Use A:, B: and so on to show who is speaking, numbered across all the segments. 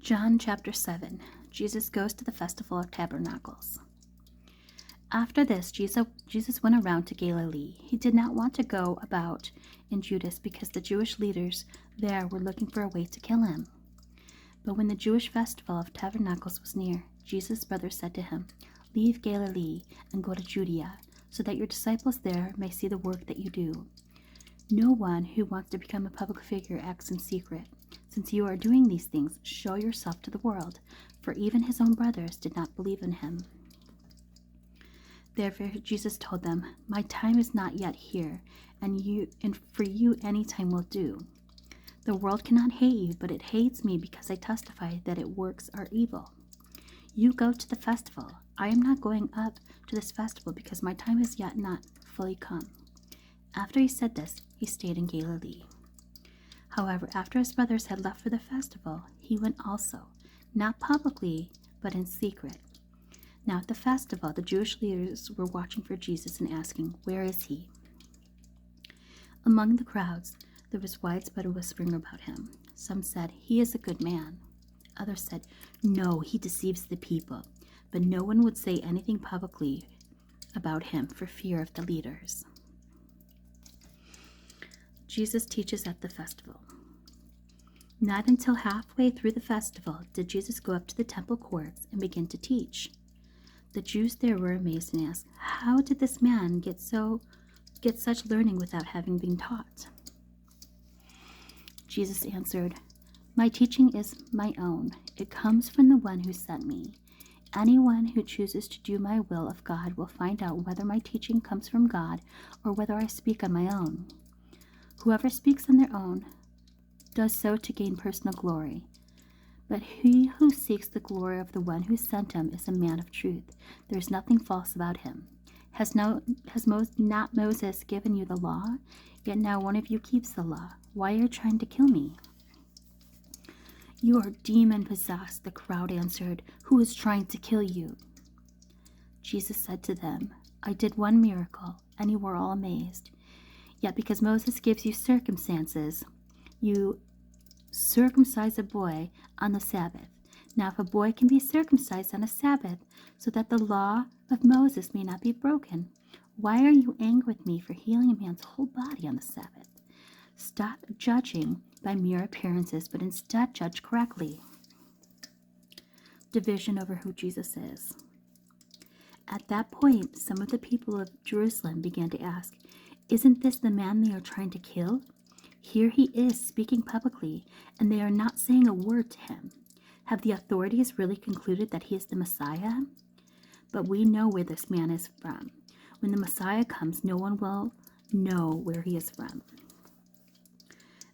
A: John chapter 7. Jesus goes to the Festival of Tabernacles. After this, Jesus went around to Galilee. He did not want to go about in Judah because the Jewish leaders there were looking for a way to kill him. But when the Jewish festival of Tabernacles was near, Jesus' brothers said to him, "Leave Galilee and go to Judea, so that your disciples there may see the work that you do. No one who wants to become a public figure acts in secret. Since you are doing these things, show yourself to the world," for even his own brothers did not believe in him. Therefore Jesus told them, "My time is not yet here, and for you any time will do. The world cannot hate you, but it hates me because I testify that its works are evil. You go to the festival. I am not going up to this festival because my time is yet not fully come." After he said this, he stayed in Galilee. However, after his brothers had left for the festival, he went also, not publicly, but in secret. Now at the festival, the Jewish leaders were watching for Jesus and asking, "Where is he?" Among the crowds, there was widespread whispering about him. Some said, "He is a good man." Others said, "No, he deceives the people." But no one would say anything publicly about him for fear of the leaders. Jesus teaches at the festival. Not until halfway through the festival did Jesus go up to the temple courts and begin to teach. The Jews there were amazed and asked, "How did this man get such learning without having been taught?" Jesus answered, "My teaching is my own. It comes from the one who sent me. Anyone who chooses to do my will of God will find out whether my teaching comes from God or whether I speak on my own. Whoever speaks on their own does so to gain personal glory. But he who seeks the glory of the one who sent him is a man of truth. There is nothing false about him. Has not Moses given you the law? Yet now one of you keeps the law. Why are you trying to kill me?" "You are demon-possessed," the crowd answered. "Who is trying to kill you?" Jesus said to them, "I did one miracle, and you were all amazed. Yet because Moses gives you circumstances, you circumcise a boy on the Sabbath. Now if a boy can be circumcised on a Sabbath, so that the law of Moses may not be broken, why are you angry with me for healing a man's whole body on the Sabbath? Stop judging by mere appearances, but instead judge correctly." Division over who Jesus is. At that point, some of the people of Jerusalem began to ask, "Isn't this the man they are trying to kill? Here he is speaking publicly, and they are not saying a word to him. Have the authorities really concluded that he is the Messiah? But we know where this man is from. When the Messiah comes, no one will know where he is from."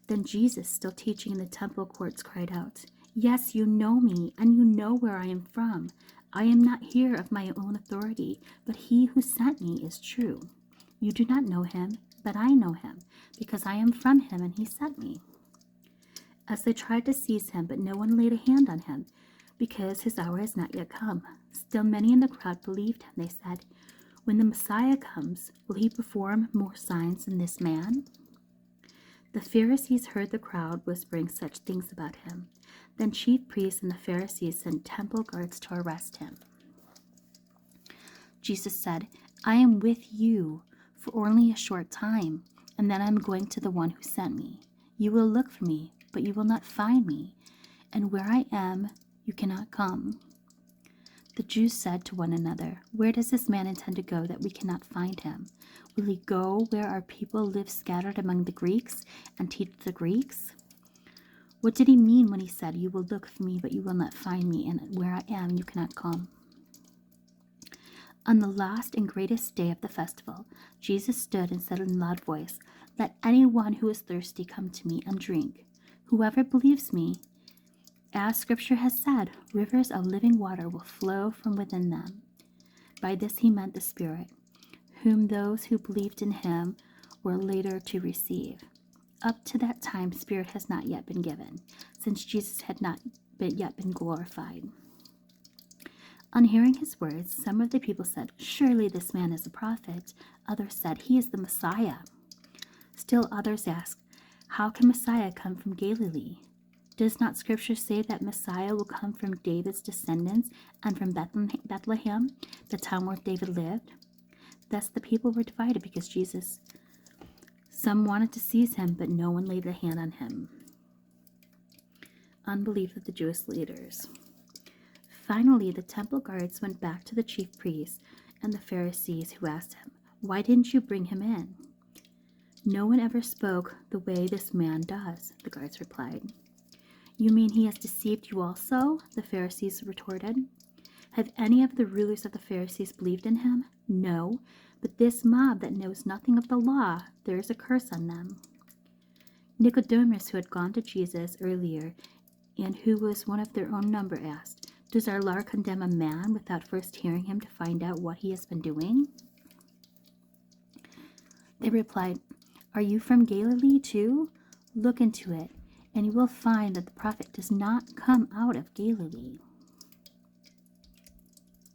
A: Then Jesus, still teaching in the temple courts, cried out, "Yes, you know me, and you know where I am from. I am not here of my own authority, but he who sent me is true. You do not know him, but I know him, because I am from him and he sent me." As they tried to seize him, but no one laid a hand on him, because his hour has not yet come. Still many in the crowd believed him. They said, "When the Messiah comes, will he perform more signs than this man?" The Pharisees heard the crowd whispering such things about him. Then chief priests and the Pharisees sent temple guards to arrest him. Jesus said, "I am with you for only a short time, and then I am going to the one who sent me. You will look for me, but you will not find me, and where I am, you cannot come." The Jews said to one another, "Where does this man intend to go that we cannot find him? Will he go where our people live scattered among the Greeks and teach the Greeks? What did he mean when he said, 'You will look for me, but you will not find me, and where I am, you cannot come'?" On the last and greatest day of the festival, Jesus stood and said in a loud voice, "Let anyone who is thirsty come to me and drink. Whoever believes me, as Scripture has said, rivers of living water will flow from within them." By this he meant the Spirit, whom those who believed in him were later to receive. Up to that time, Spirit has not yet been given, since Jesus had not yet been glorified. On hearing his words, some of the people said, "Surely this man is a prophet." Others said, "He is the Messiah." Still others asked, "How can Messiah come from Galilee? Does not Scripture say that Messiah will come from David's descendants and from Bethlehem, the town where David lived? Thus the people were divided because Jesus. Some wanted to seize him, but no one laid a hand on him. Unbelief of the Jewish leaders. Finally, the temple guards went back to the chief priests and the Pharisees, who asked him, "Why didn't you bring him in?" "No one ever spoke the way this man does," the guards replied. "You mean he has deceived you also?" the Pharisees retorted. "Have any of the rulers of the Pharisees believed in him? No, but this mob that knows nothing of the law, there is a curse on them." Nicodemus, who had gone to Jesus earlier and who was one of their own number, asked, "Does our law condemn a man without first hearing him to find out what he has been doing?" They replied, "Are you from Galilee too? Look into it, and you will find that the prophet does not come out of Galilee."